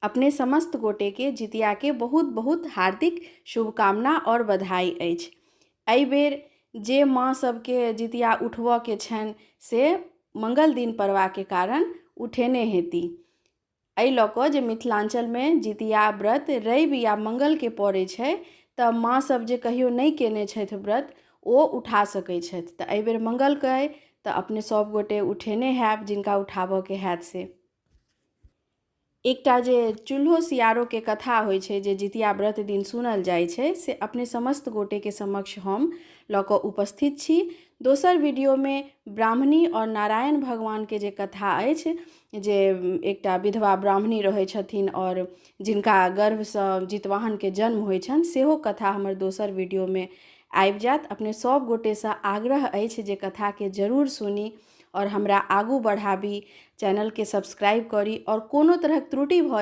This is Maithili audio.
अपने समस्त गोटे के जितिया के बहुत बहुत हार्दिक शुभकामना और बधाई अछि। एहि बेर जे माँ सबके जितिया उठबऽ के छनि से मंगल दिन पड़वा के कारण उठेने हेती। एहि लऽ कऽ जे मिथिलांचलमे जितिया व्रत रवि या मंगलके पड़ै छै तऽ माँ सब जे कहियो नहि केने छथि व्रत ओ उठा सकै छथि। तऽ एहि बेर मंगलके अइ तऽ अपने सब गोटे उठेने हैब जिनका उठाबऽके हैत से। एकटा जे चूल्हो सियारोके कथा होइ छै जे जितिया व्रत दिन सुनल जाइ छै से अपने समस्त गोटेके समक्ष हम लऽ कऽ उपस्थित छी। दोसर वीडियोमे ब्राह्मणी और नारायण भगवानके जे कथा अछि जे एकटा विधवा ब्राह्मणी रहै छथिन और जिनका गर्भसँ जितवाहनके जन्म होइ छनि सेहो कथा हमर दोसर वीडियोमे आबि जायत। अपने सब गोटेसँ आग्रह अछि जे कथाके जरूर सुनी और हमरा आगू बढ़ाबी, चैनलके सब्सक्राइब करी और कोनो तरहक त्रुटि भऽ